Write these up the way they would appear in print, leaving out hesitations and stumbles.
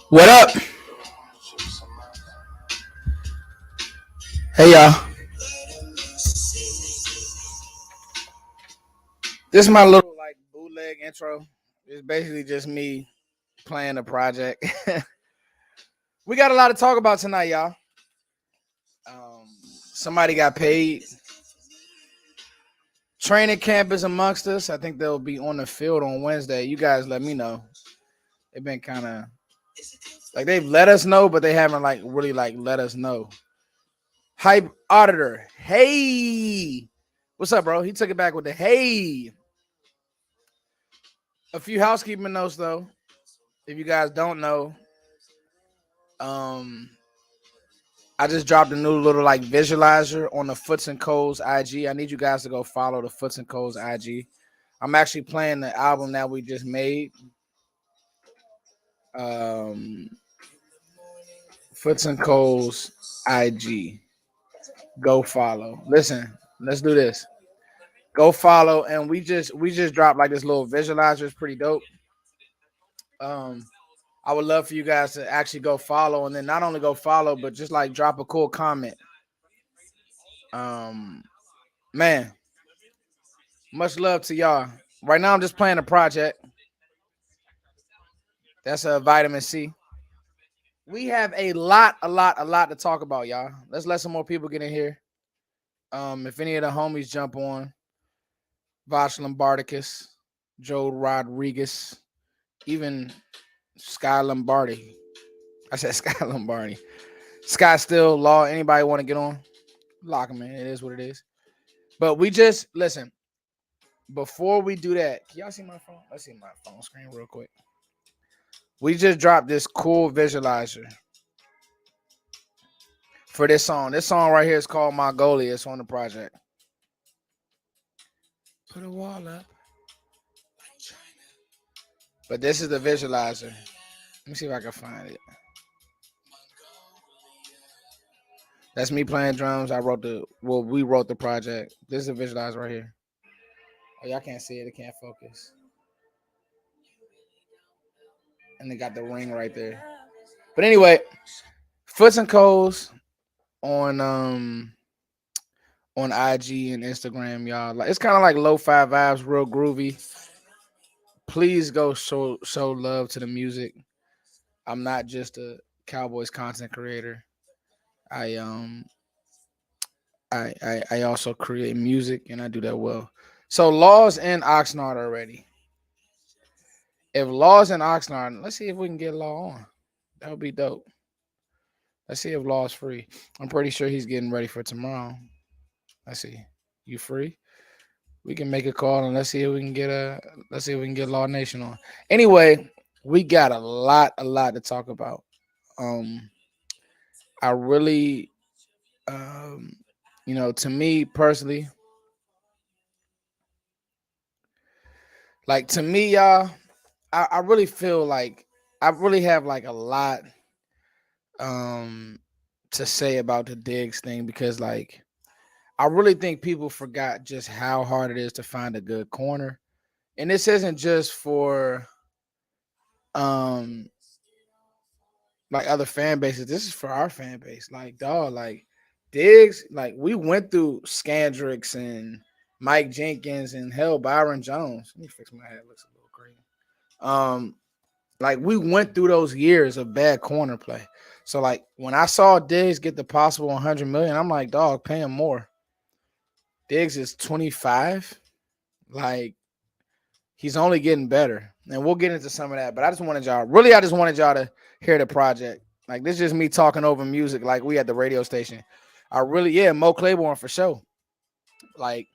What up? Hey y'all. This is my little like bootleg intro. It's basically just me playing the project. We got a lot to talk about tonight, y'all. Somebody got paid. Training camp is amongst us. I think they'll be on the field on Wednesday. You guys let me know. They've been kind of like they've let us know, but they haven't like really like let us know. Hype auditor. Hey. What's up, bro? He took it back with the hey. A few housekeeping notes though. If you guys don't know, um, I just dropped a new little like visualizer on the Foots and Co's IG. I need you guys to go follow the Foots and Co's IG. I'm actually playing the album that we just made. Foots and Co's IG. Go follow. Listen, let's do this. Go follow, and we just dropped like this little visualizer. It's pretty dope. I would love for you guys to actually go follow, and then not only go follow, but just like drop a cool comment. Man, much love to y'all. Right now, I'm just playing a project. That's a vitamin C. We have a lot to talk about, y'all. Let's let some more people get in here. If any of the homies jump on, Vosh Lombardicus, Joe Rodriguez, even Sky Lombardi. I said Sky Lombardi. Sky Steele, Law. Anybody want to get on? Lock them in. It is what it is. But we just listen. Before we do that, can y'all see my phone? Let's see my phone screen real quick. We just dropped this cool visualizer for this song. This song right here is called My Goalie. It's on the project. Put a wall up. But this is the visualizer. Let me see if I can find it. That's me playing drums. We wrote the project. This is a visualizer right here. Oh, y'all can't see it. It can't focus. And they got the ring right there. But anyway, Foots and Co's on IG and Instagram, y'all. Like it's kind of like lo-fi vibes, real groovy. Please go show love to the music. I'm not just a Cowboys content creator. I also create music and I do that well. So Laws in Oxnard already. If Laws in Oxnard, let's see if we can get Law on. That would be dope. Let's see if Law's free. I'm pretty sure he's getting ready for tomorrow. Let's see. You free? We can make a call and let's see if we can get Law Nation on. Anyway, we got a lot to talk about. I really to me personally, like to me, y'all, I really feel like I really have like a lot to say about the Diggs thing because like I really think people forgot just how hard it is to find a good corner. And this isn't just for like other fan bases. This is for our fan base. Like, dog, like Diggs, like we went through Scandrix and Mike Jenkins and hell Byron Jones. Let me fix my head. It looks a little crazy. Like we went through those years of bad corner play. So like when I saw Diggs get the possible 100 million, I'm like, dog, pay him more. Diggs is 25. Like he's only getting better. And we'll get into some of that. But I just wanted y'all to hear the project. Like this is just me talking over music like we at the radio station. Mo Claiborne for sure. Like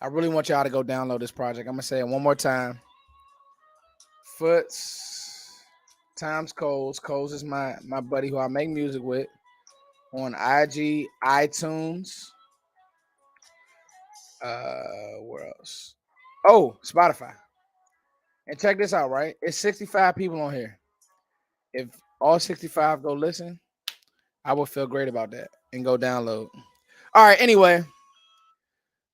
I really want y'all to go download this project. I'm gonna say it one more time. Foots times Coles. Coles is my buddy who I make music with on IG, iTunes. Where else? Oh, Spotify. And check this out, right? It's 65 people on here. If all 65 go listen, I would feel great about that and go download. All right, anyway,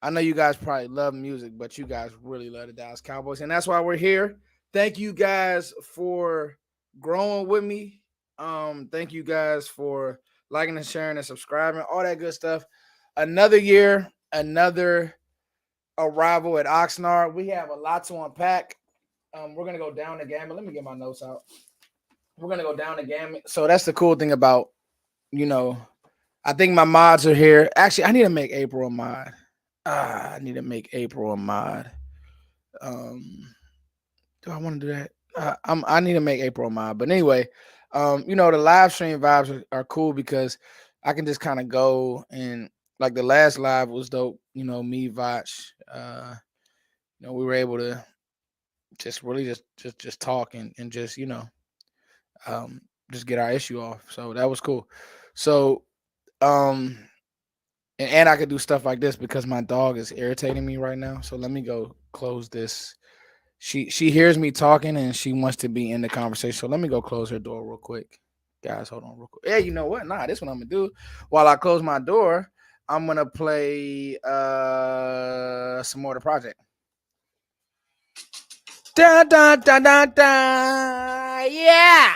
I know you guys probably love music, but you guys really love the Dallas Cowboys, and that's why we're here. Thank you guys for growing with me. Thank you guys for liking and sharing and subscribing, all that good stuff. Another year, another arrival at Oxnard. We have a lot to unpack. We're gonna go down the gamut. Let me get my notes out. We're gonna go down the gamut. So that's the cool thing about, you know, I think my mods are here. Actually, I need to make April a mod. I need to make April a mod. Um, do I want to do that? I need to make April a mod. But anyway, the live stream vibes are cool because I can just kind of go and like the last live was dope. Me, Vach, we were able to just really just talk and just um, just get our issue off. So that was cool. So um, and I could do stuff like this because my dog is irritating me right now. So let me go close this. She hears me talking and she wants to be in the conversation. So let me go close her door real quick. Guys, hold on real quick. Yeah, you know what? Nah, this what I'm gonna do. While I close my door, I'm gonna play some more of the project. Da da da da da. Yeah.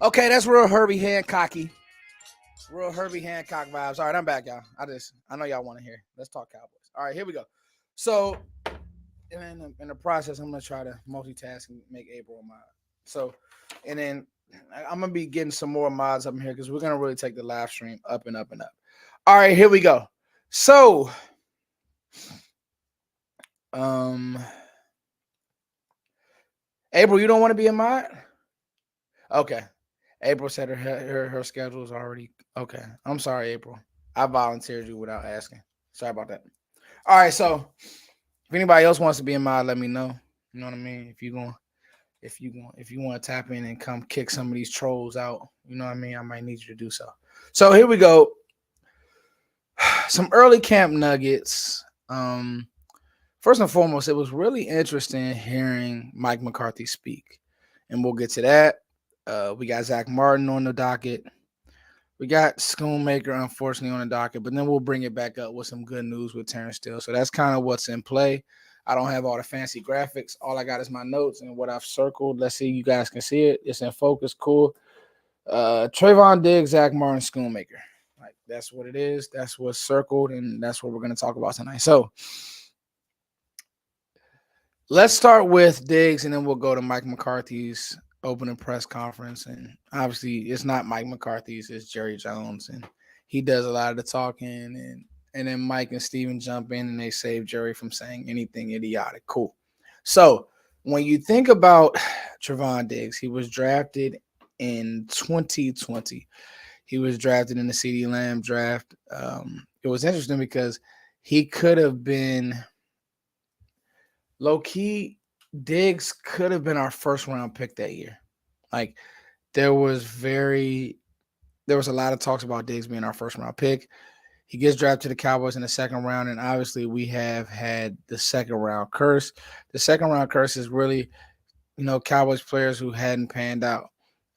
Okay, that's real Herbie Hancocky. Real Herbie Hancock vibes. All right, I'm back, y'all. I know y'all want to hear. Let's talk Cowboys. All right, here we go. So in the process, I'm gonna try to multitask and make April a mod. So, and then I'm gonna be getting some more mods up in here because we're gonna really take the live stream up and up and up. All right, here we go. So, um, April, you don't want to be a mod? Okay. April said her schedule is already okay. I'm sorry, April. I volunteered you without asking. Sorry about that. All right, so if anybody else wants to be in mod, let me know. You know what I mean? If you want to tap in and come kick some of these trolls out, you know what I mean? I might need you to do so. So here we go. Some early camp nuggets. First and foremost, it was really interesting hearing Mike McCarthy speak, and we'll get to that. We got Zach Martin on the docket. We got Schoonmaker, unfortunately, on the docket, but then we'll bring it back up with some good news with Terrance Steele. So that's kind of what's in play. I don't have all the fancy graphics. All I got is my notes and what I've circled. Let's see, you guys can see it. It's in focus. Cool. Trevon Diggs, Zach Martin, Schoonmaker. Like that's what it is. That's what's circled, and that's what we're going to talk about tonight. So let's start with Diggs, and then we'll go to Mike McCarthy's opening press conference. And obviously, it's not Mike McCarthy's; it's Jerry Jones, and he does a lot of the talking. And then Mike and Steven jump in, and they save Jerry from saying anything idiotic. Cool. So when you think about Trevon Diggs, he was drafted in 2020. He was drafted in the CeeDee Lamb draft. It was interesting because he could have been low key. Diggs could have been our first round pick that year. Like there was a lot of talks about Diggs being our first round pick. He gets drafted to the Cowboys in the second round, and obviously we have had the second round curse. The second round curse is really, Cowboys players who hadn't panned out.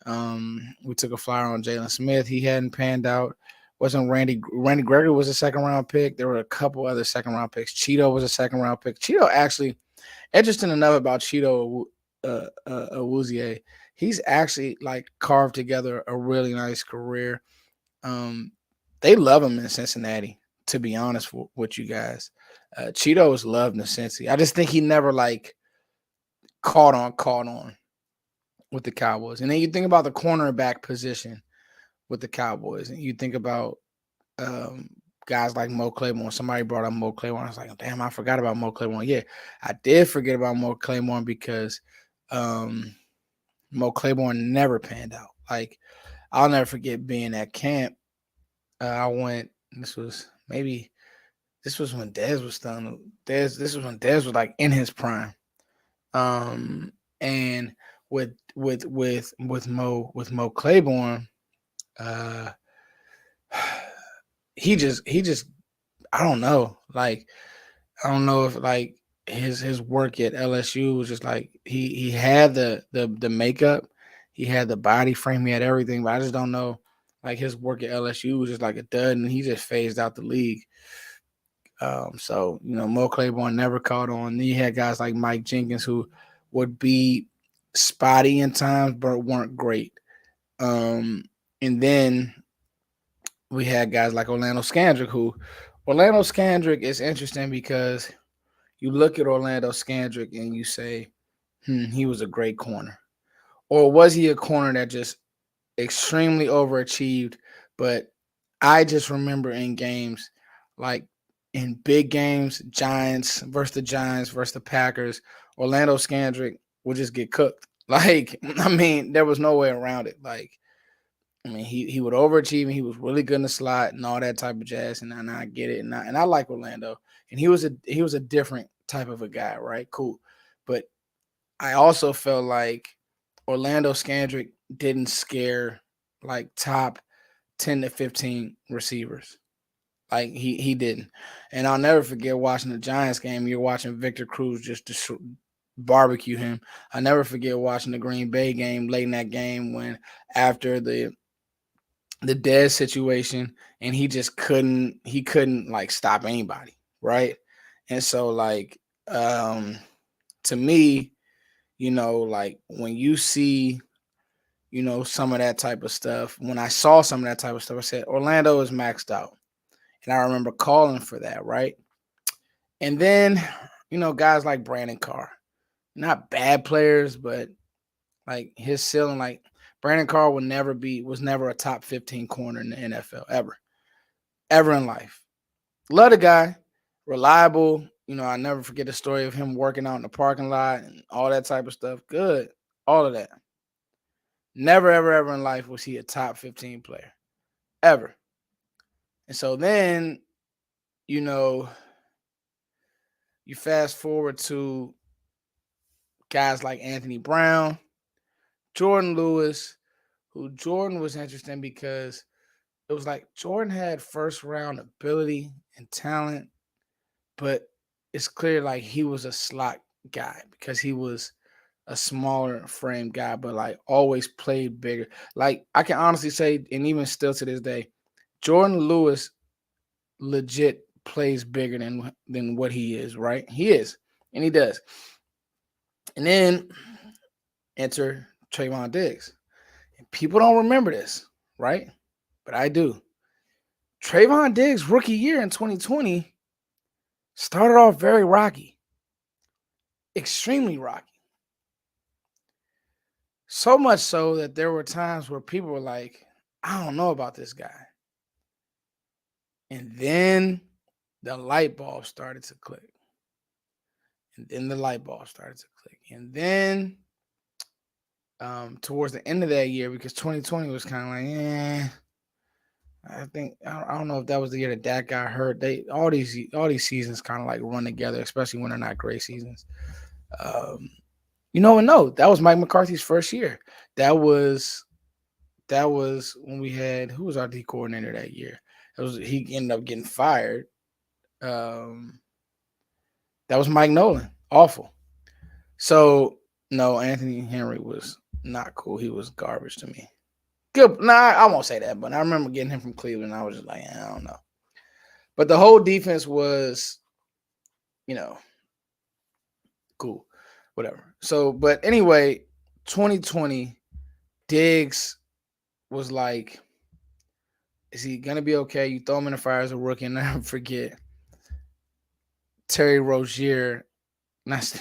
We took a flyer on Jalen Smith. He hadn't panned out. Wasn't Randy Gregory was a second round pick. There were a couple other second round picks. Cheeto was a second round pick. Cheeto actually, interesting enough about Cheeto Awuzie, he's actually like carved together a really nice career. They love him in Cincinnati, to be honest with you guys. Cheeto is loved in Cincy. I just think he never like caught on with the Cowboys. And then you think about the cornerback position with the Cowboys, and you think about guys like Mo Claiborne. Somebody brought up Mo Claiborne. I was like, damn, I forgot about Mo Claiborne. Yeah, I did forget about Mo Claiborne because Mo Claiborne never panned out. Like, I'll never forget being at camp. I went, this was when Dez was done. This was when Dez was like in his prime. And with Mo Claiborne, he just I don't know. Like I don't know if like his work at LSU was just like he had the makeup, he had the body frame, he had everything, but I just don't know. Like his work at LSU was just like a dud, and he just phased out the league. So Mo Claiborne never caught on. Then you had guys like Mike Jenkins who would be spotty in times, but weren't great. And then we had guys like Orlando Scandrick, who Orlando Scandrick is interesting because you look at Orlando Scandrick and you say, he was a great corner. Or was he a corner that just extremely overachieved? But I just remember in games, like in big games, Giants versus the Packers, Orlando Scandrick would just get cooked. Like, I mean, there was no way around it. Like, I mean, he would overachieve and he was really good in the slot and all that type of jazz. And I get it. And I like Orlando. And he was a different type of a guy, right? Cool. But I also felt like Orlando Scandrick didn't scare like top 10 to 15 receivers. Like he didn't. And I'll never forget watching the Giants game. You're watching Victor Cruz just barbecue him. I never forget watching the Green Bay game late in that game when after the dead situation and he couldn't like stop anybody, right? And so like um to me, like when you see, some of that type of stuff, when I saw some of that type of stuff, I said Orlando is maxed out. And I remember calling for that, right? And then, guys like Brandon Carr, not bad players, but like his ceiling, like Brandon Carr was never a top 15 corner in the NFL ever in life. Love the guy, reliable. I never forget the story of him working out in the parking lot and all that type of stuff. Good, all of that. Never, ever, ever in life was he a top 15 player, ever. And so then, you know, you fast forward to guys like Anthony Brown, Jordan Lewis, who Jordan was interesting because it was like Jordan had first round ability and talent, but it's clear like he was a slot guy because he was a smaller frame guy, but like always played bigger. Like I can honestly say, and even still to this day, Jordan Lewis legit plays bigger than what he is, right? He is, and he does. And then enter Trevon Diggs. And people don't remember this, right? But I do. Trevon Diggs' rookie year in 2020 started off very rocky, extremely rocky. So much so that there were times where people were like, I don't know about this guy. And then the light bulb started to click. And then the light bulb started to click. And then towards the end of that year, because 2020 was kind of like, I think I don't know if that was the year that got hurt. All these seasons kind of like run together, especially when they're not great seasons. Um, and no, that was Mike McCarthy's first year. That was when we had who was our D coordinator that year. He ended up getting fired. Um, that was Mike Nolan. Awful. So no, Anthony Henry was not cool. He was garbage to me. Good. Nah, I won't say that, but I remember getting him from Cleveland. I was just like, I don't know. But the whole defense was, you know, cool. Whatever. So, but anyway, 2020, Diggs was like, is he gonna be okay? You throw him in the fire as a rookie, and I forget Terry Rozier. Not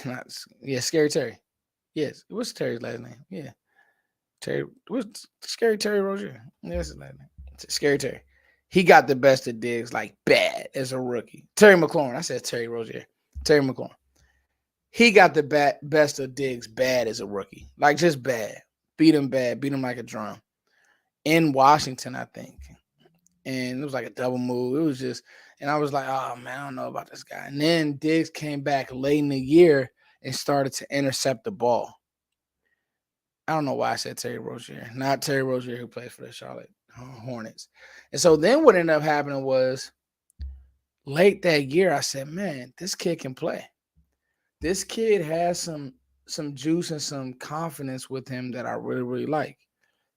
yeah, Scary Terry. Yes, what's Terry's last name? Yeah, Terry. What's Scary Terry Rozier? Yeah, that's his last name. Scary Terry. He got the best of Diggs like bad as a rookie. Terry McLaurin. I said Terry Rozier. Terry McLaurin. He got the best of Diggs bad as a rookie. Like just bad. Beat him bad. Beat him like a drum. In Washington, I think. And it was like a double move. It was just, and I was like, oh man, I don't know about this guy. And then Diggs came back late in the year and started to intercept the ball. I don't know why I said Terry Rozier, not Terry Rozier who plays for the Charlotte Hornets. And so then what ended up happening was late that year, I said, man, this kid can play. This kid has some juice and some confidence with him that I really, really like.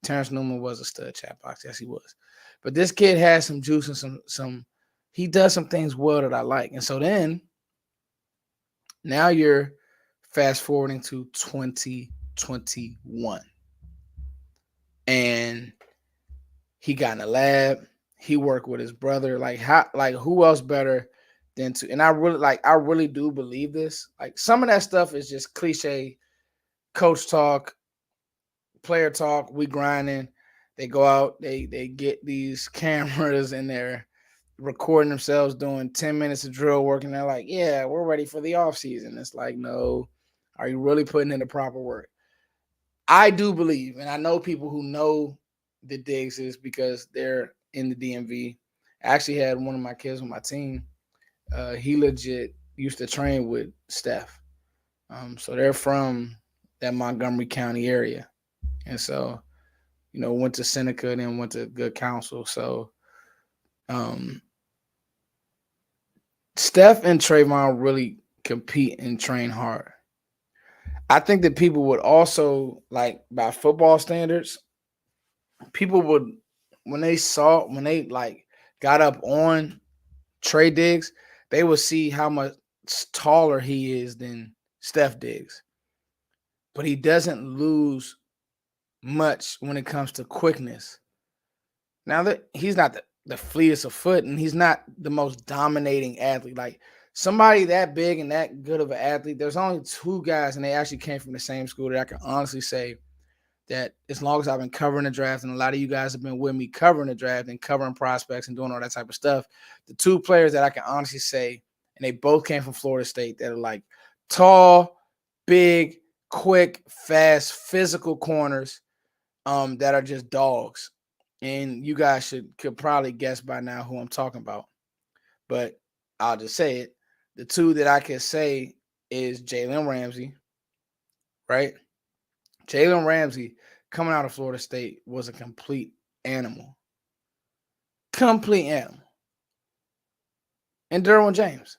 Terrance Newman was a stud chat box. Yes, he was. But this kid has some juice and some he does some things well that I like. And so then now you're fast forwarding to 2021. And he got in the lab. He worked with his brother. Like who else better than to, and I really do believe this. Like some of that stuff is just cliche coach talk, player talk, we grinding. They go out, they get these cameras and they're recording themselves doing 10 minutes of drill work, and they're like, yeah, we're ready for the off season. It's like, no, are you really putting in the proper work? I do believe, and I know people who know the Diggs is because they're in the DMV. I actually had one of my kids on my team. He legit used to train with Steph. So they're from that Montgomery County area. And so, went to Seneca and then went to Good Counsel. So um, Steph and Trevon really compete and train hard. I think that people would also, like, by football standards, people would, when they like got up on Trey Diggs, they would see how much taller he is than Steph Diggs. But he doesn't lose much when it comes to quickness. Now that he's not the fleetest of foot, and he's not the most dominating athlete. Like somebody that big and that good of an athlete, there's only two guys, and they actually came from the same school that I can honestly say that as long as I've been covering the draft, and a lot of you guys have been with me covering the draft and covering prospects and doing all that type of stuff, the two players that I can honestly say, and they both came from Florida State, that are like tall, big, quick, fast, physical corners that are just dogs. And you guys could probably guess by now who I'm talking about. But I'll just say it. The two that I can say is Jalen Ramsey, right? Jalen Ramsey coming out of Florida State was a complete animal. Complete animal. And Derwin James.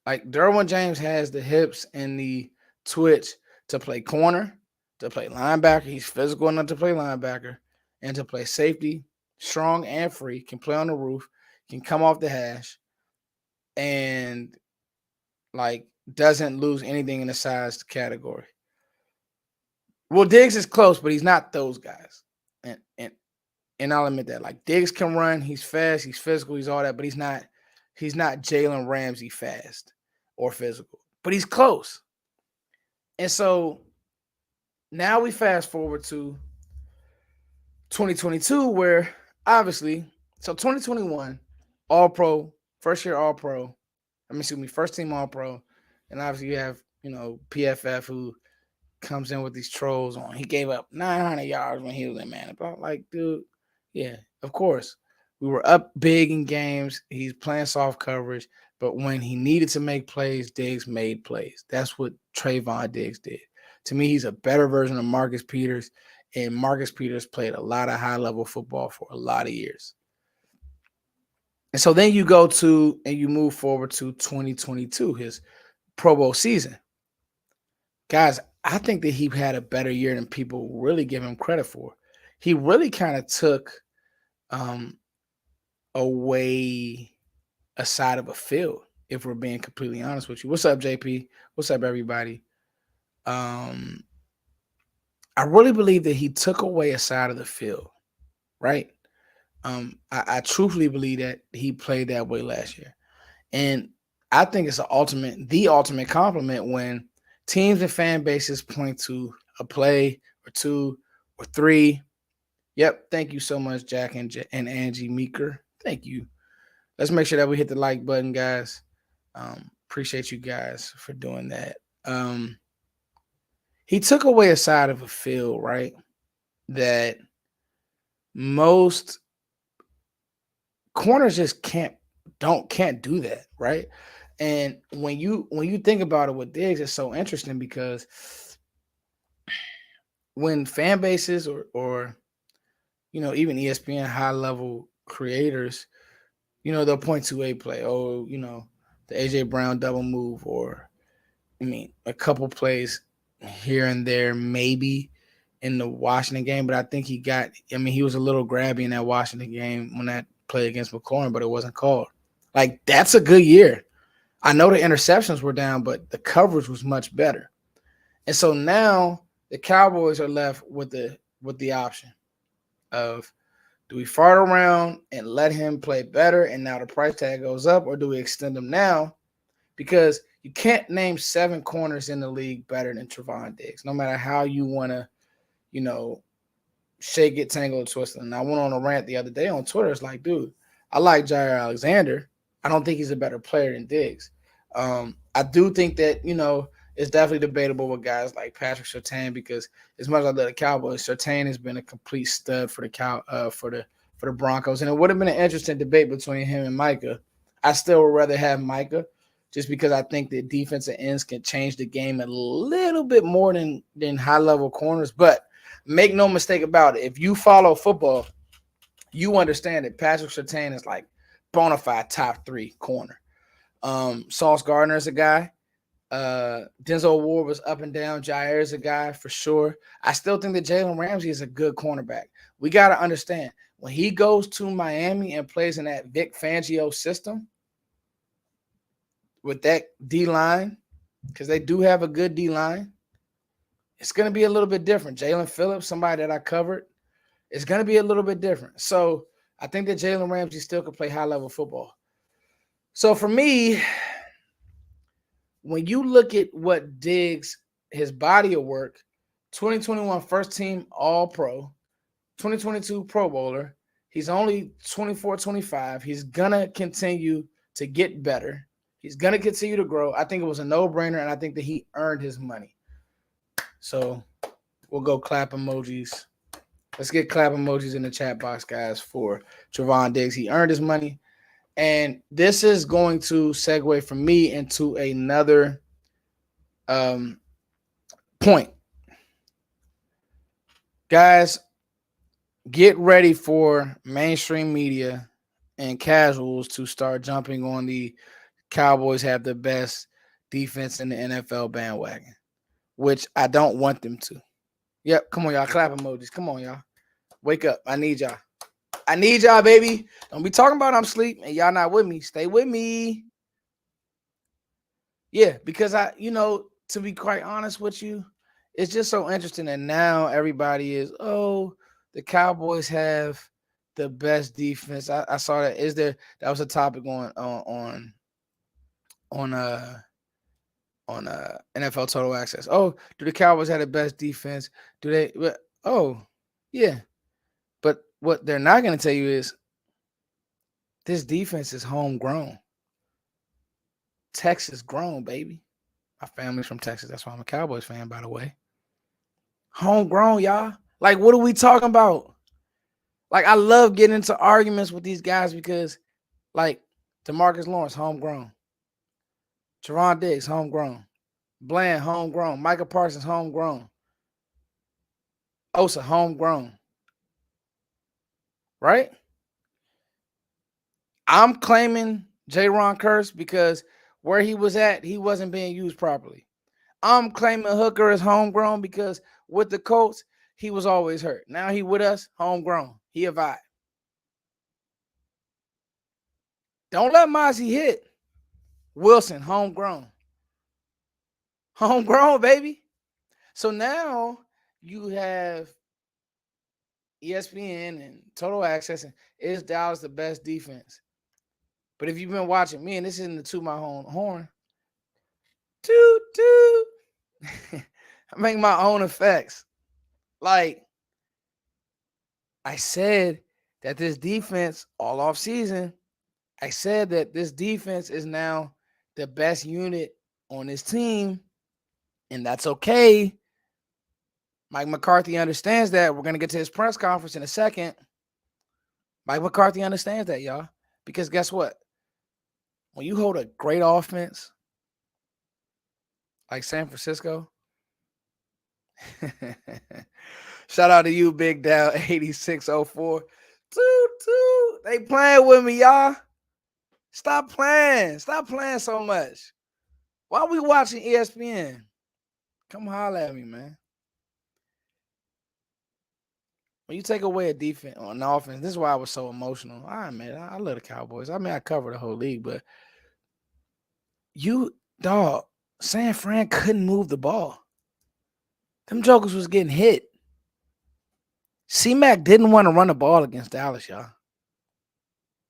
Like Derwin James has the hips and the twitch to play corner, to play linebacker. He's physical enough to play linebacker and to play safety, strong and free, can play on the roof, can come off the hash, and like doesn't lose anything in the size category. Well, Diggs is close, but he's not those guys. And I'll admit that. Like Diggs can run, he's fast, he's physical, he's all that, but he's not Jalen Ramsey fast or physical. But he's close. And so now we fast forward to 2022, where obviously, so 2021, all pro, first year all pro. First team all pro. And obviously you have, PFF who comes in with these trolls on. He gave up 900 yards when he was in man. But like, dude, yeah, of course. We were up big in games. He's playing soft coverage. But when he needed to make plays, Diggs made plays. That's what Trevon Diggs did. To me, he's a better version of Marcus Peters. And Marcus Peters played a lot of high-level football for a lot of years. And so then you go to and you move forward to 2022, his Pro Bowl season. Guys, I think that he had a better year than people really give him credit for. He really kind of took away a side of a field, if we're being completely honest with you. What's up, JP? What's up, everybody? I really believe that he took away a side of the field, right? I truthfully believe that he played that way last year. And I think it's the ultimate compliment when teams and fan bases point to a play or two or three. Yep. Thank you so much, Jack and Angie Meeker. Thank you. Let's make sure that we hit the like button, guys. Appreciate you guys for doing that. He took away a side of a field, right? That most corners just can't do that, right? And when you think about it with Diggs, it's so interesting because when fan bases or even ESPN high level creators, they'll point to a play. Oh, the AJ Brown double move, or a couple plays here and there, maybe in the Washington game. But I think he was a little grabby in that Washington game when that play against McLaurin, but it wasn't called. Like, that's a good year. I know the interceptions were down, but the coverage was much better. And so now the Cowboys are left with the option of, do we fart around and let him play better and now the price tag goes up, or do we extend him now? Because you can't name 7 corners in the league better than Trevon Diggs, no matter how you want to, shake it, tangle, and twist it. And I went on a rant the other day on Twitter. It's like, dude, I like Jair Alexander. I don't think he's a better player than Diggs. I do think that, it's definitely debatable with guys like Patrick Surtain, because as much as I love the Cowboys, Surtain has been a complete stud for the Broncos. And it would have been an interesting debate between him and Micah. I still would rather have Micah, just because I think that defensive ends can change the game a little bit more than high-level corners. But make no mistake about it, if you follow football, you understand that Patrick Surtain is like bona fide top 3 corner. Sauce Gardner is a guy. Denzel Ward was up and down. Jair is a guy for sure. I still think that Jalen Ramsey is a good cornerback. We got to understand, when he goes to Miami and plays in that Vic Fangio system with that D-line, because they do have a good D-line, it's going to be a little bit different. Jalen Phillips, somebody that I covered, it's going to be a little bit different. So I think that Jalen Ramsey still could play high-level football. So for me, when you look at what Diggs, his body of work, 2021 first team All-Pro, 2022 Pro Bowler, he's only 24, 25. He's going to continue to get better. He's going to continue to grow. I think it was a no-brainer, and I think that he earned his money. So we'll go clap emojis. Let's get clap emojis in the chat box, guys, for Trevon Diggs. He earned his money. And this is going to segue from me into another point. Guys, get ready for mainstream media and casuals to start jumping on the Cowboys have the best defense in the NFL bandwagon, which I don't want them to. Yep, come on, y'all. Clap emojis. Come on, y'all. Wake up. I need y'all. I need y'all, baby. Don't be talking about I'm asleep and y'all not with me. Stay with me. Yeah, because to be quite honest with you, it's just so interesting that now everybody is, the Cowboys have the best defense. I saw that. That was a topic on NFL Total Access. Oh, do the Cowboys have the best defense? Do they? Oh, yeah. But what they're not going to tell you is this defense is homegrown. Texas grown, baby. My family's from Texas. That's why I'm a Cowboys fan, by the way. Homegrown, y'all. Like, what are we talking about? Like, I love getting into arguments with these guys because, like, DeMarcus Lawrence, homegrown. Trevon Diggs, homegrown. Bland, homegrown. Micah Parsons, homegrown. Osa, homegrown. Right? I'm claiming J-Ron Curse because where he was at, he wasn't being used properly. I'm claiming Hooker is homegrown because with the Colts, he was always hurt. Now he with us, homegrown. He a vibe. Don't let Mozzie hit. Wilson, homegrown. Homegrown, baby. So now you have ESPN and Total Access, and is Dallas the best defense? But if you've been watching me, and this isn't the toot my own horn, toot toot, I make my own effects. Like I said that this defense all off season, I said that this defense is now the best unit on this team, and that's okay. Mike McCarthy understands that. We're going to get to his press conference in a second. Mike McCarthy understands that, y'all. Because guess what? When you hold a great offense like San Francisco, shout out to you, Big Dow 8604. Toot, toot. They playing with me, y'all. Stop playing. Stop playing so much. Why are we watching ESPN? Come holler at me, man. When you take away a defense on offense, this is why I was so emotional. All right, man. I love the Cowboys. I mean, I cover the whole league, but you, dog, San Fran couldn't move the ball. Them jokers was getting hit. C-Mac didn't want to run the ball against Dallas, y'all.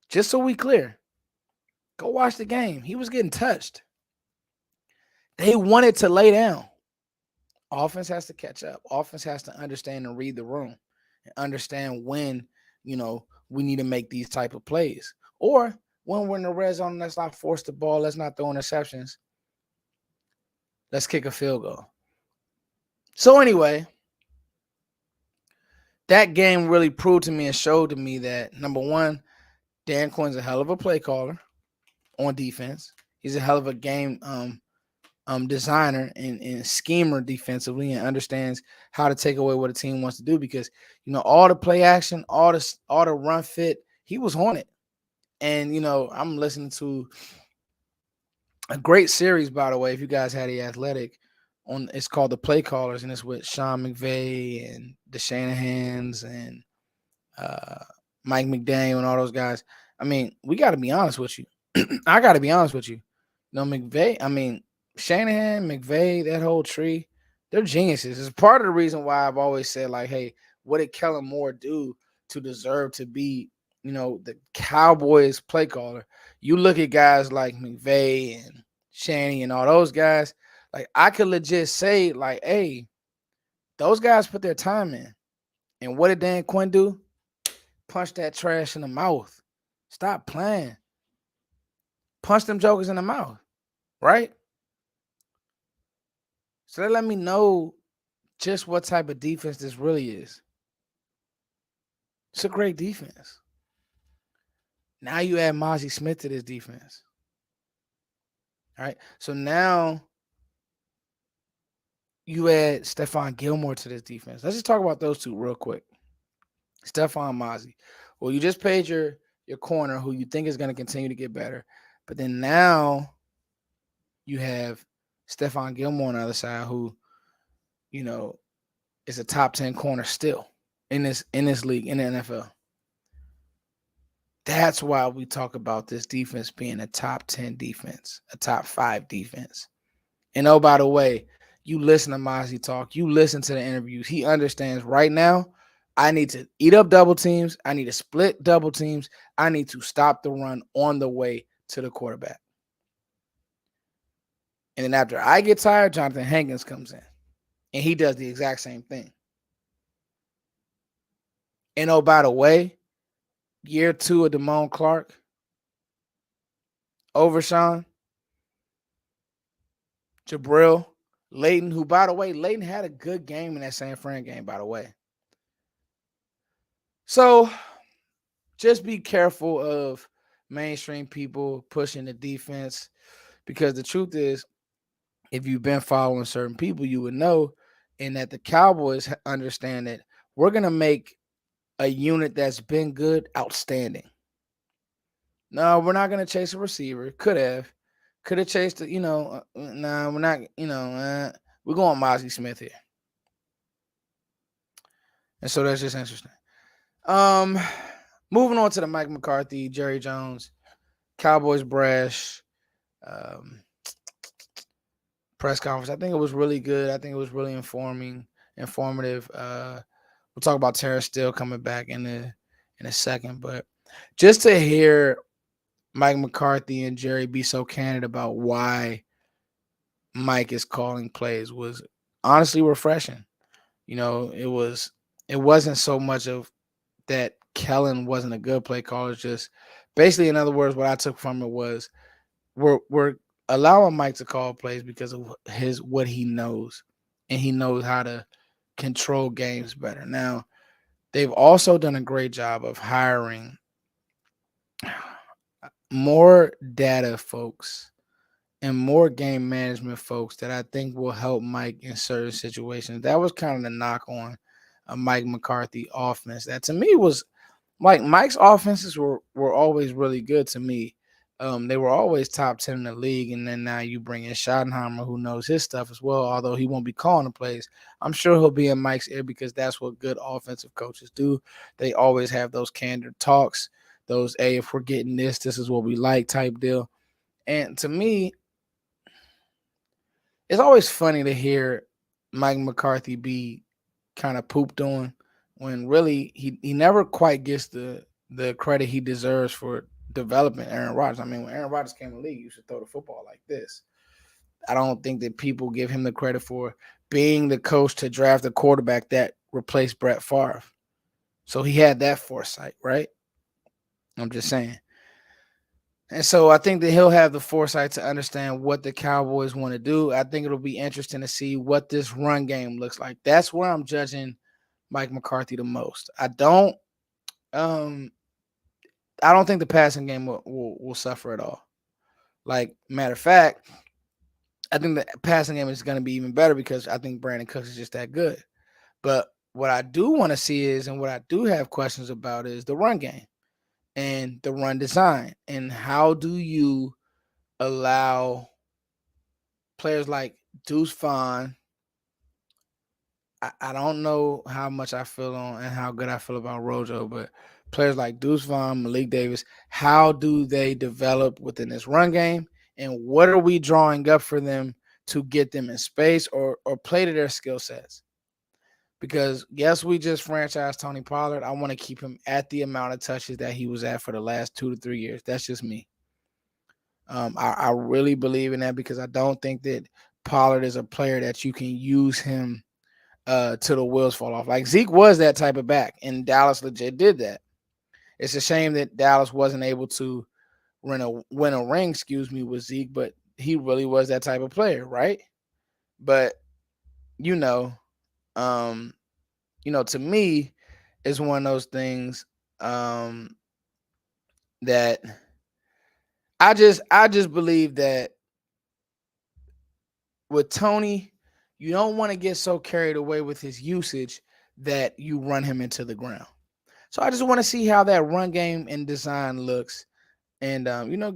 Just so we clear. Go watch the game. He was getting touched. They wanted to lay down. Offense has to catch up. Offense has to understand and read the room and understand when, we need to make these type of plays. Or when we're in the red zone, let's not force the ball. Let's not throw interceptions. Let's kick a field goal. So anyway, that game really proved to me and showed to me that, number one, Dan Quinn's a hell of a play caller on defense. He's a hell of a game designer and schemer defensively, and understands how to take away what a team wants to do, because all the play action, all the run fit, he was on it. And I'm listening to a great series, by the way. If you guys had The Athletic, it's called The Play Callers, and it's with Sean McVay and the Shanahans and Mike McDaniel and all those guys. I mean, we got to be honest with you. I got to be honest with you. McVay, Shanahan, McVay, that whole tree, they're geniuses. It's part of the reason why I've always said, like, hey, what did Kellen Moore do to deserve to be, the Cowboys play caller? You look at guys like McVay and Shanny and all those guys, like, I could legit say, like, hey, those guys put their time in. And what did Dan Quinn do? Punch that trash in the mouth. Stop playing. Punch them jokers in the mouth, right? So that let me know just what type of defense this really is. It's a great defense. Now you add Mozzie Smith to this defense. All right. So now you add Stephon Gilmore to this defense. Let's just talk about those two real quick. Stephon, Mozzie. Well, you just paid your corner, who you think is going to continue to get better. But then now you have Stephon Gilmore on the other side, who, is a top 10 corner still in this league, in the NFL. That's why we talk about this defense being a top 10 defense, a top 5 defense. And oh, by the way, you listen to Mozzie talk, you listen to the interviews. He understands right now, I need to eat up double teams. I need to split double teams. I need to stop the run on the way to the quarterback. And then after I get tired, Jonathan Hankins comes in. And he does the exact same thing. And oh, by the way, year 2 of Damone Clark over Sean, Jabril, Leighton, who, by the way, Leighton had a good game in that San Fran game, by the way. So just be careful of mainstream people pushing the defense, because the truth is, if you've been following certain people, you would know, and that the Cowboys understand that we're going to make a unit that's been good outstanding. No, we're not going to chase a receiver. Could have chased it, no, we're not, we're going Mozzie Smith here. And so that's just interesting. Moving on to the Mike McCarthy, Jerry Jones, Cowboys brash press conference. I think it was really good. I think it was really informative. We'll talk about Terrance Steele coming back in a second, but just to hear Mike McCarthy and Jerry be so candid about why Mike is calling plays was honestly refreshing. It wasn't so much of that Kellen wasn't a good play caller. It's just basically, in other words, what I took from it was we're allowing Mike to call plays because of what he knows, and he knows how to control games better. Now, they've also done a great job of hiring more data folks and more game management folks that I think will help Mike in certain situations. That was kind of the knock on a Mike McCarthy offense. That to me was like Mike's offenses were always really good to me, They were always top 10 in the league, and then now you bring in Schottenheimer, who knows his stuff as well. Although he won't be calling the plays, I'm sure he'll be in Mike's ear because that's what good offensive coaches do. They always have those candid talks, those "Hey, if we're getting this is what we like" type deal. And to me, it's always funny to hear Mike McCarthy be kind of pooped on when really he never quite gets the credit he deserves for developing Aaron Rodgers. I mean, when Aaron Rodgers came in the league, you should throw the football like this. I don't think that people give him the credit for being the coach to draft a quarterback that replaced Brett Favre. So he had that foresight, right? I'm just saying. And so I think that he'll have the foresight to understand what the Cowboys want to do. I think it'll be interesting to see what this run game looks like. That's where I'm judging Mike McCarthy the most. Um I don't think the passing game will suffer at all. Like, matter of fact, I think the passing game is going to be even better because I think Brandon Cooks is just that good. But what I do want to see is, and what I do have questions about is the run game and the run design. And how do you allow players like Deuce Vaughn? I don't know how much I feel on and how good I feel about Rojo, but players like Deuce Vaughn, Malik Davis, how do they develop within this run game? And what are we drawing up for them to get them in space or play to their skill sets? Because yes, we just franchised Tony Pollard. I want to keep him at the amount of touches that he was at for the last 2 to 3 years. That's just me. I really believe in that because I don't think that Pollard is a player that you can use him till the wheels fall off. Like Zeke was that type of back, and Dallas legit did that. It's a shame that Dallas wasn't able to win a ring, with Zeke, but he really was that type of player, right? But you know, um, to me, it's one of those things um, that I just believe that with Tony, you don't want to get so carried away with his usage that you run him into the ground. So I just want to see how that run game and design looks. And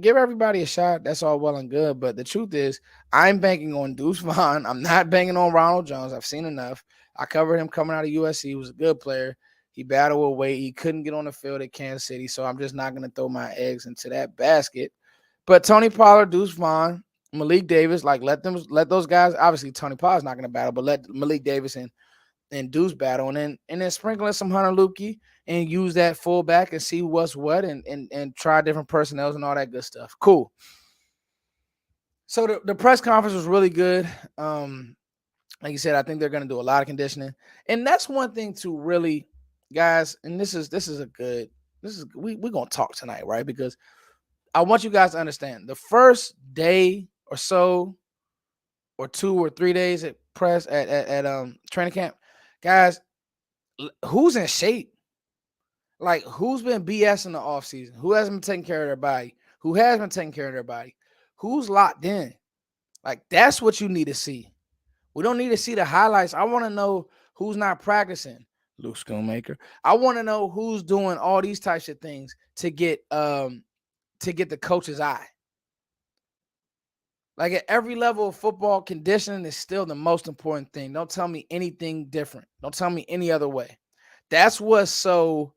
give everybody a shot. That's all well and good. But the truth is, I'm banking on Deuce Vaughn. I'm not banking on Ronald Jones. I've seen enough. I covered him coming out of USC. He was a good player. He battled with weight. He couldn't get on the field at Kansas City. So I'm just not going to throw my eggs into that basket. But Tony Pollard, Deuce Vaughn, Malik Davis, like let those guys. Obviously, Tony Pollard's not going to battle, but let Malik Davis and Deuce battle, and then sprinkle in some Hunter Lukey and use that fullback and see what's what, and try different personnels and all that good stuff. Cool. So the press conference was really good. Like you said, I think they're going to do a lot of conditioning, and that's one thing to really, guys. And we're gonna talk tonight, right? Because I want you guys to understand the first day or so, or 2 or 3 days at press at training camp, guys, who's in shape? Like, who's been BS in the offseason? Who hasn't been taking care of their body? Who has been taking care of their body? Who's locked in? Like, that's what you need to see. We don't need to see the highlights. I want to know who's not practicing. Luke Schoonmaker. I want to know who's doing all these types of things to get the coach's eye. Like, at every level of football, conditioning is still the most important thing. Don't tell me anything different. Don't tell me any other way. That's what's so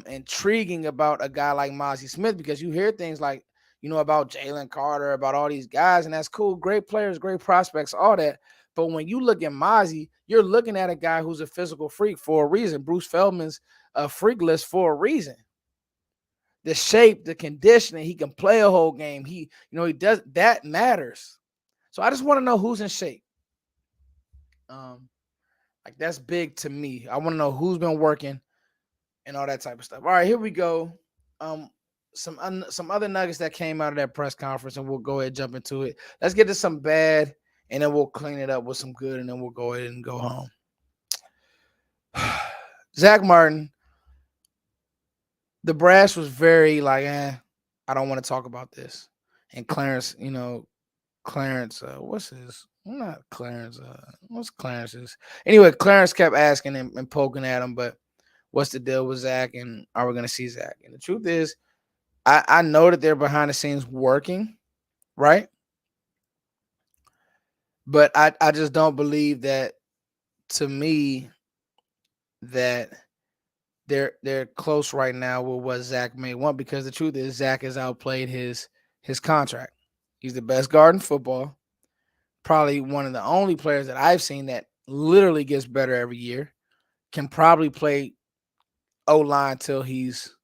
intriguing about a guy like Mozzie Smith, because you hear things like, about Jalen Carter, about all these guys, and that's cool. Great players, great prospects, all that. But when you look at Mozzie, you're looking at a guy who's a physical freak for a reason. Bruce Feldman's a freak list for a reason. The shape, the conditioning, he can play a whole game. He does that matters. So I just want to know who's in shape. Like, that's big to me. I want to know who's been working and all that type of stuff. All right, here we go. Some other nuggets that came out of that press conference, and we'll go ahead and jump into it. Let's get to some bad, and then we'll clean it up with some good, and then we'll go ahead and go home. Zach Martin, the brass was very like, I don't want to talk about this. And Clarence, what's his? Not Clarence. What's Clarence's? Anyway, Clarence kept asking and poking at him, but what's the deal with Zach, and are we going to see Zach? And the truth is, I know that they're behind the scenes working, right? But I just don't believe that, to me, that they're close right now with what Zach may want, because the truth is Zach has outplayed his contract. He's the best guard in football. Probably one of the only players that I've seen that literally gets better every year. Can probably play O line till he's,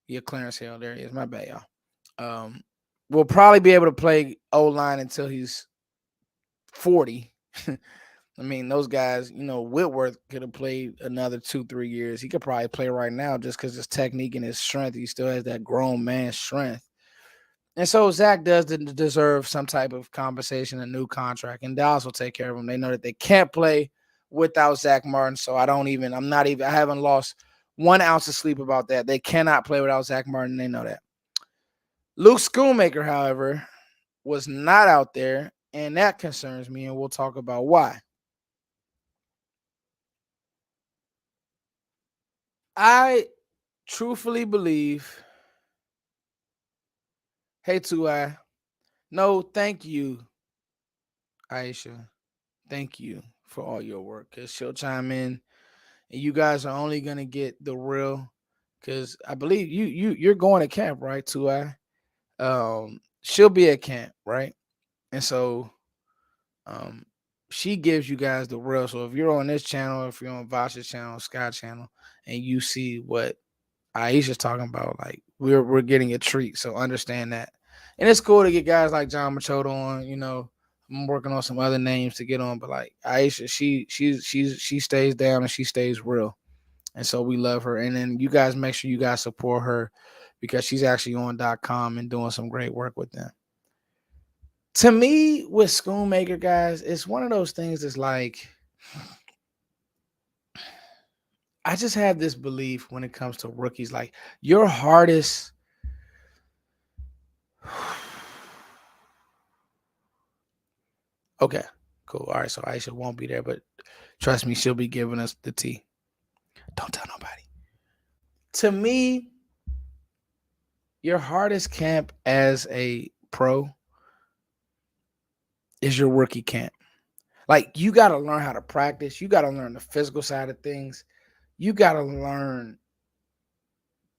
yeah, Clarence Hill. There he is. My bad, y'all. Will probably be able to play O line until he's 40. I mean, those guys, Whitworth could have played another 2, 3 years. He could probably play right now just because his technique and his strength. He still has that grown man strength. And so Zach does deserve some type of compensation, a new contract, and Dallas will take care of him. They know that they can't play without Zach Martin. So I haven't lost 1 ounce of sleep about that. They cannot play without Zach Martin. They know that. Luke Schoonmaker, however, was not out there, and that concerns me, and we'll talk about why. I truthfully believe, hey, 2I, no, thank you, Aisha. Thank you for all your work, because she'll chime in, and you guys are only going to get the real, because I believe you're going to camp, right, 2I? She'll be at camp, right? And so um, she gives you guys the real. So if you're on this channel, if you're on Vasha's channel, Sky channel, and you see what Aisha's talking about, like, we're getting a treat. So understand that. And it's cool to get guys like John Machodo on. I'm working on some other names to get on, but like Aisha, she stays down and she stays real. And so we love her. And then you guys make sure you guys support her, because she's actually on .com and doing some great work with them. To me, with Schoonmaker, guys, it's one of those things that's like, I just have this belief when it comes to rookies. Like, your hardest. Okay, cool. All right, so Aisha won't be there, but trust me, she'll be giving us the tea. Don't tell nobody. To me, your hardest camp as a pro is your rookie camp. Like, you got to learn how to practice. You got to learn the physical side of things. You got to learn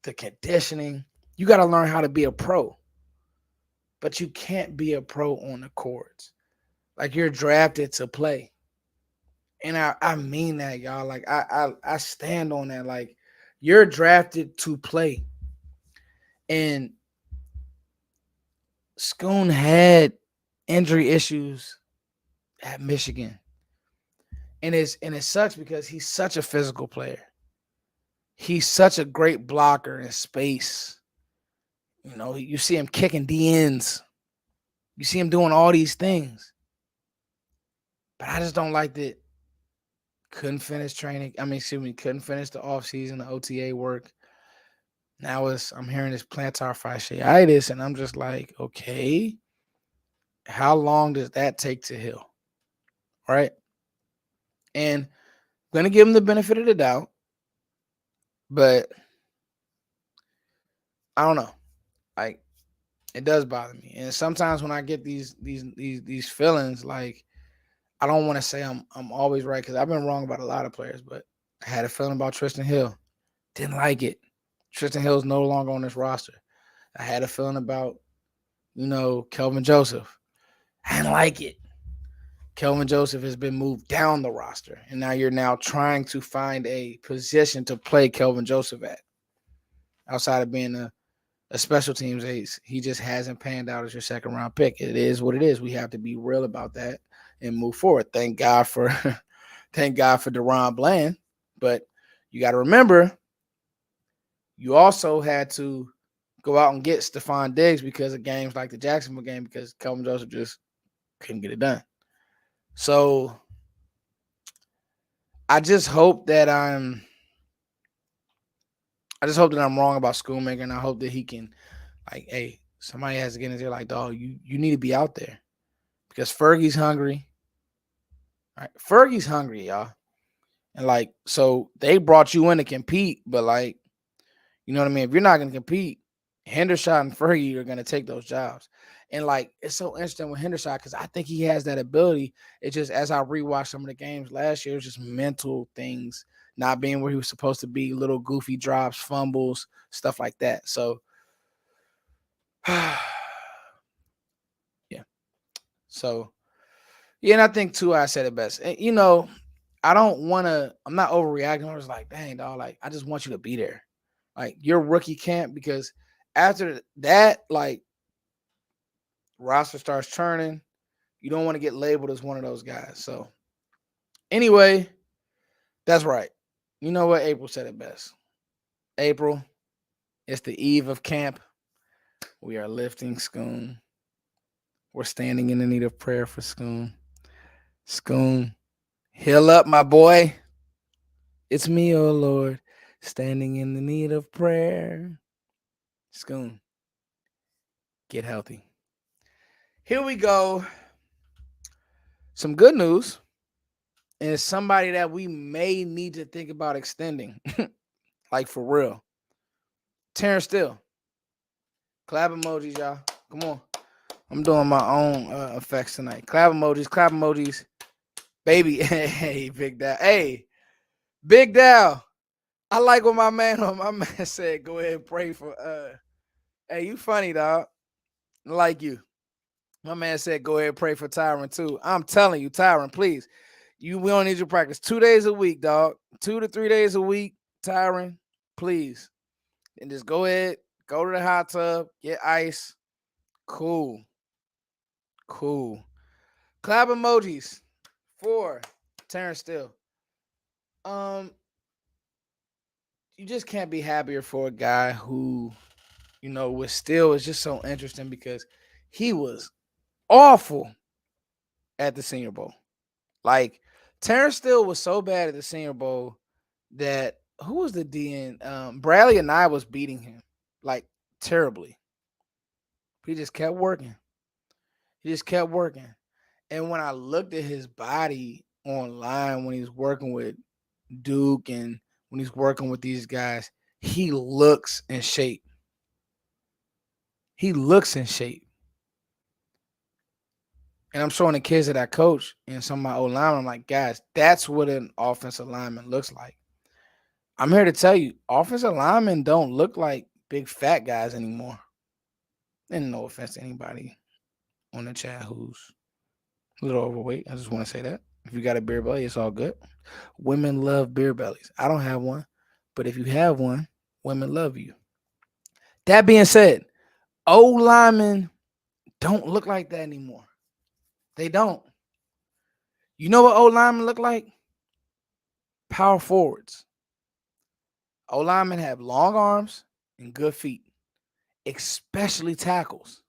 the conditioning. You got to learn how to be a pro. But you can't be a pro on the courts. Like, you're drafted to play. And I mean that, y'all. Like, I stand on that. Like, you're drafted to play. And Schoon had injury issues at Michigan. And it sucks because he's such a physical player. He's such a great blocker in space. You see him kicking DNs. You see him doing all these things. But I just don't like that. Couldn't finish training. Couldn't finish the offseason, the OTA work. Now I'm hearing this plantar fasciitis, and I'm just like, okay, how long does that take to heal? Right? And I'm gonna give him the benefit of the doubt, but I don't know. Like, it does bother me. And sometimes when I get these feelings, like, I don't want to say I'm always right, because I've been wrong about a lot of players, but I had a feeling about Tristan Hill. Didn't like it. Tristan Hill's no longer on this roster. I had a feeling about, Kelvin Joseph. I didn't like it. Kelvin Joseph has been moved down the roster, and now you're trying to find a position to play Kelvin Joseph at. Outside of being a special teams ace, he just hasn't panned out as your second round pick. It is what it is. We have to be real about that and move forward. Thank God for Deron Bland, but you got to remember, you also had to go out and get Stephon Diggs because of games like the Jacksonville game, because Kelvin Joseph just couldn't get it done. So I just hope that I'm wrong about Schoonmaker, and I hope that he can, like, hey, somebody has to get in there, like, dog, you need to be out there, because Fergie's hungry. All right, Fergie's hungry, y'all. And, like, so they brought you in to compete, but, like, you know what I mean? If you're not going to compete Hendershot and Fergie are going to take those jobs. And like, it's so interesting with Hendershot because I think he has that ability. It's just as I rewatched some of the games last year, it was just mental things, not being where he was supposed to be, little goofy drops, fumbles, stuff like that. So, yeah. So, yeah, and I think too, I said it best. And, I don't want to, I'm not overreacting. I was like, dang, dog, like, I just want you to be there. Like, your rookie camp, because after that, like, roster starts churning. You don't want to get labeled as one of those guys. So, anyway, that's right. You know what? April said it best. April, it's the eve of camp. We are lifting Scoon. We're standing in the need of prayer for Scoon. Scoon, heal up, my boy. It's me, oh Lord, standing in the need of prayer. Scoon, get healthy. Here we go. Some good news. And it's somebody that we may need to think about extending. Like for real. Terrance Steele. Clap emojis, y'all. Come on. I'm doing my own effects tonight. Clap emojis, clap emojis. Baby. Hey, Big Dow. Hey, Big Dow. I like what my man said. Go ahead and pray for hey, you funny, dog. I like you. My man said go ahead and pray for Tyron too. I'm telling you, Tyron, please. We don't need your practice. 2 days a week, dog. 2 to 3 days a week, Tyron, please. And just go ahead, go to the hot tub, get ice. Cool. Clap emojis for Terrance Steele. You just can't be happier for a guy who, was still is just so interesting because he was awful at the Senior Bowl. Like Terrance Steele was so bad at the Senior Bowl that who was the DN? Bradley and I was beating him like terribly. He just kept working. And when I looked at his body online when he's working with Duke and when he's working with these guys, he looks in shape. And I'm showing the kids that I coach and some of my old linemen, I'm like, guys, that's what an offensive lineman looks like. I'm here to tell you, offensive linemen don't look like big fat guys anymore. And no offense to anybody on the chat who's a little overweight. I just want to say that. If you got a beer belly, it's all good. Women love beer bellies. I don't have one, but if you have one, women love you. That being said, old linemen don't look like that anymore. They don't. You know what old linemen look like? Power forwards. Old linemen have long arms and good feet, especially tackles.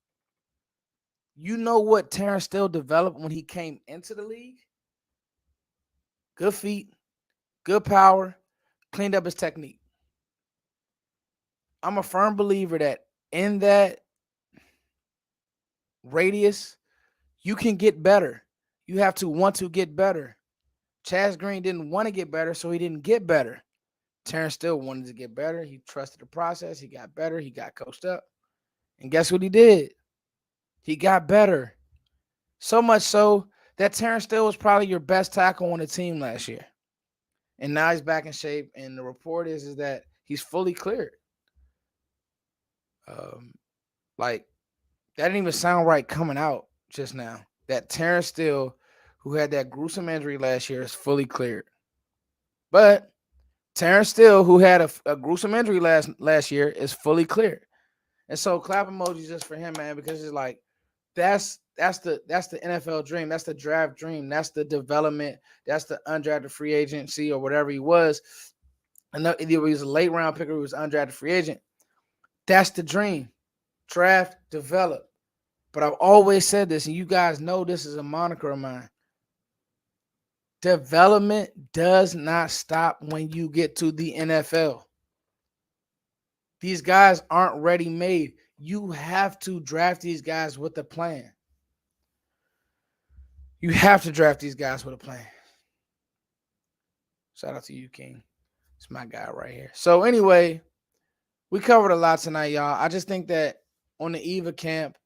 You know what Terrance Steele developed when he came into the league? Good feet, good power, cleaned up his technique. I'm a firm believer that in that radius, you can get better. You have to want to get better. Chaz Green didn't want to get better, so he didn't get better. Terrance Steele wanted to get better. He trusted the process. He got better. He got coached up. And guess what he did? He got better. So much so that Terrance Steele was probably your best tackle on the team last year. And now he's back in shape. And the report is that he's fully cleared. Like, that didn't even sound right coming out just now. That Terrance Steele, who had that gruesome injury last year, is fully cleared. But Terrance Steele, who had a gruesome injury last year, is fully cleared. And so clap emojis just for him, man, because it's like that's the NFL dream. That's the draft dream. That's the development. That's the undrafted free agency or whatever he was. And either he was a late round pick or he was undrafted free agent. That's the dream. Draft, develop. But I've always said this, and you guys know this is a moniker of mine. Development does not stop when you get to the NFL. These guys aren't ready made. You have to draft these guys with a plan. You have to draft these guys with a plan. Shout out to you, King. It's my guy right here. So anyway, We covered a lot tonight, y'all. I just think that on the eve of camp,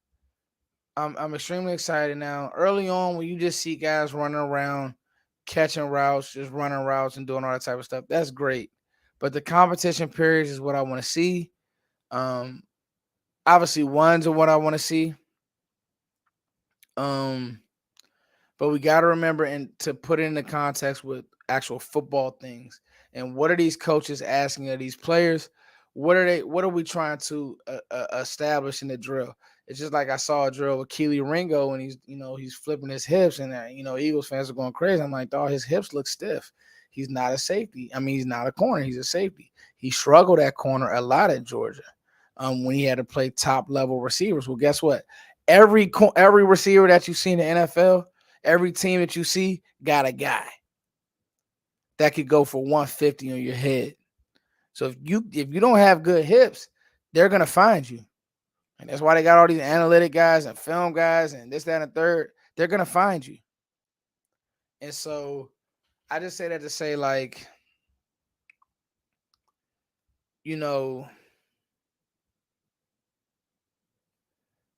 I'm extremely excited now. Early on, when you just see guys running around, catching routes, just running routes and doing all that type of stuff, that's great. But the competition periods is what I want to see. Um, Obviously, ones are what I want to see. Um, but we got to remember and to put it into context with actual football things. And what are these coaches asking of these players? What are they? What are we trying to establish in the drill? It's just like I saw a drill with Keely Ringo, and he's flipping his hips, and Eagles fans are going crazy. I'm like, dog, his hips look stiff. He's not a safety. I mean, he's not a corner. He's a safety. He struggled at corner a lot at Georgia, when he had to play top level receivers. Well, guess what? Every receiver that you see in the NFL, every team that you see got a guy that could go for 150 on your head. So if you don't have good hips, they're gonna find you. And that's why they got all these analytic guys and film guys and this, that, and the third. They're gonna find you. And so I just say that to say, like, you know,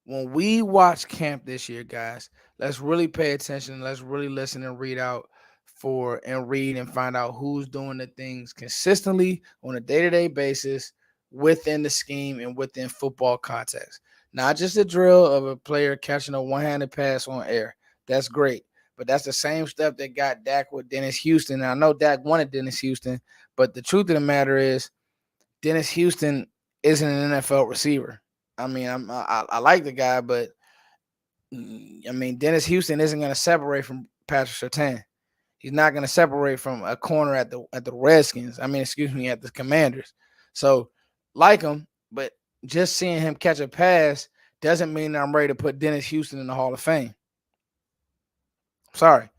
when we watch camp this year, guys, let's really pay attention. Let's really listen and read out for and read and find out who's doing the things consistently on a day-to-day basis within the scheme and within football context. Not just a drill of a player catching a one-handed pass on air. That's great. But that's the same stuff that got Dak with Dennis Houston. And I know Dak wanted Dennis Houston, but the truth of the matter is Dennis Houston isn't an NFL receiver. I mean, I like the guy, but I mean, Dennis Houston isn't going to separate from Patrick Surtain. He's not going to separate from a corner at the Redskins. I mean, excuse me, at the Commanders. So, like him, but just seeing him catch a pass doesn't mean that I'm ready to put Dennis Houston in the Hall of Fame. Sorry.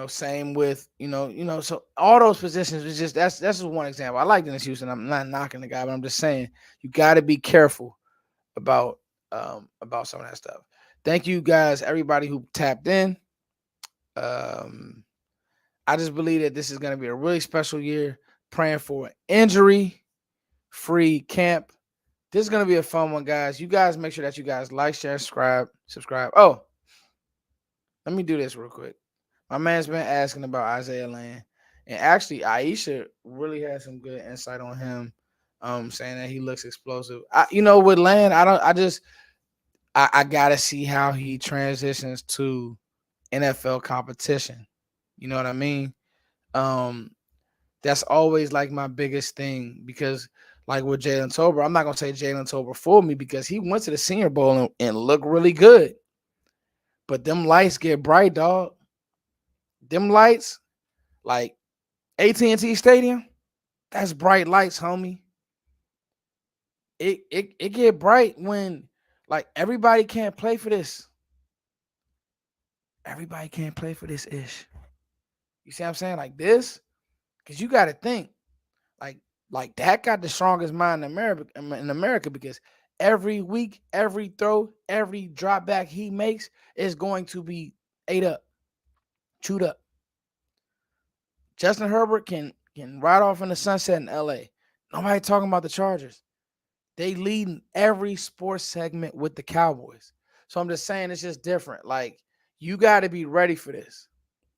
Same with so all those positions is just that's just one example. I like Dennis Houston. I'm not knocking the guy, but I'm just saying you got to be careful about some of that stuff. Thank you guys, everybody who tapped in. Um, I just believe that this is going to be a really special year. Praying for an injury-free camp. This is going to be a fun one, guys. You guys make sure that you guys like, share, subscribe. Oh, let me do this real quick. My man's been asking about Isaiah Land, and actually, Aisha really had some good insight on him. Saying that he looks explosive. With Land, I gotta see how he transitions to NFL competition. You know what I mean? Um, that's always like my biggest thing because, like with Jalen Tolbert, I'm not gonna say Jalen Tolbert fooled me because he went to the Senior Bowl and looked really good. But them lights get bright, dog. Them lights, like AT&T Stadium, that's bright lights, homie. It get bright when like everybody can't play for this. Everybody can't play for this ish. You see what I'm saying? Like this, because you got to think, like Dak got the strongest mind in America because every week, every throw, every drop back he makes is going to be ate up, chewed up. Justin Herbert can ride off in the sunset in LA. Nobody talking about the Chargers. They lead in every sports segment with the Cowboys. So I'm just saying it's just different. Like you got to be ready for this.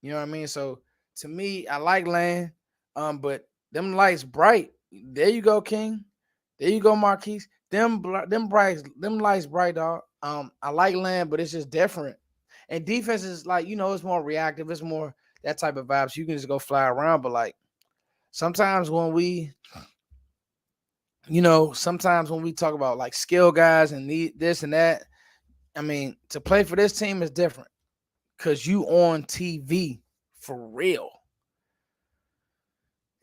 You know what I mean? So to me, I like Land, but them lights bright. There you go, King. There you go, Marquise. Them lights bright, dog. I like Land, but it's just different. And defense is like it's more reactive. It's more that type of vibes. You can just go fly around, but like sometimes when we talk about like skill guys and this and that, I mean, to play for this team is different because you on TV for real.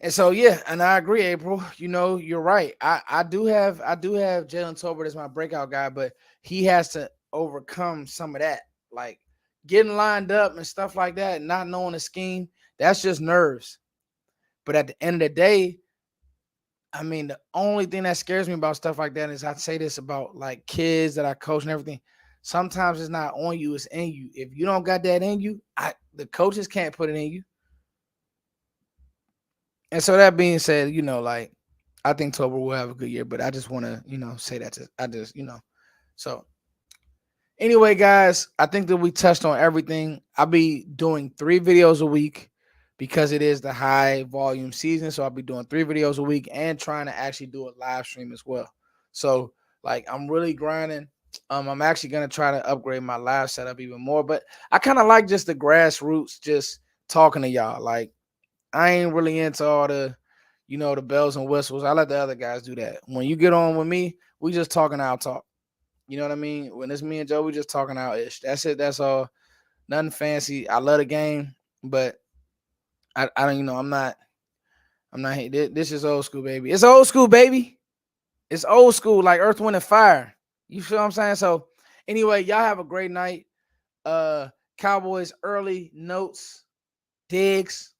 And so yeah, and I agree, April. You're right. I do have Jalen Tolbert as my breakout guy, but he has to overcome some of that, like getting lined up and stuff like that, and not knowing the scheme. That's just nerves. But at the end of the day, I mean, the only thing that scares me about stuff like that is I say this about like kids that I coach and everything. Sometimes it's not on you, it's in you. If you don't got that in you, the coaches can't put it in you. And so that being said, like I think Tober will have a good year, but I just want to, say that so anyway, guys, I think that we touched on everything. I'll be doing 3 videos a week because it is the high volume season. So I'll be doing 3 videos a week and trying to actually do a live stream as well. So like I'm really grinding. I'm actually gonna try to upgrade my live setup even more, but I kind of like just the grassroots, just talking to y'all. Like I ain't really into all the bells and whistles. I let the other guys do that. When you get on with me, we just talking our talk. You know what I mean? When it's me and Joe, we just talking out ish. That's it. That's all. Nothing fancy. I love the game, but I don't. I'm not. I'm not. This is old school, baby. It's old school, baby. It's old school, like Earth, Wind, and Fire. You feel what I'm saying? So, anyway, y'all have a great night. Cowboys early notes, Diggs,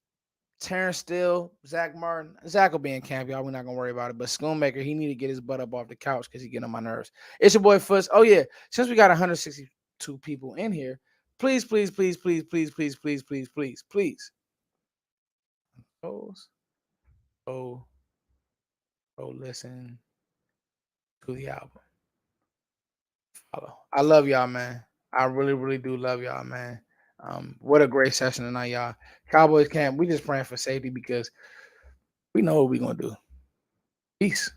Terrance Steele, Zach Martin. Zach will be in camp, y'all. We're not gonna worry about it. But Schoonmaker, he need to get his butt up off the couch because he getting on my nerves. It's your boy Foots. Oh yeah, since we got 162 people in here, please, please, please, please, please, please, please, please, please, please. Oh, listen to the album. Follow. I love y'all, man. I really, really do love y'all, man. What a great session tonight, y'all. Cowboys camp. We just praying for safety because we know what we're gonna do. Peace.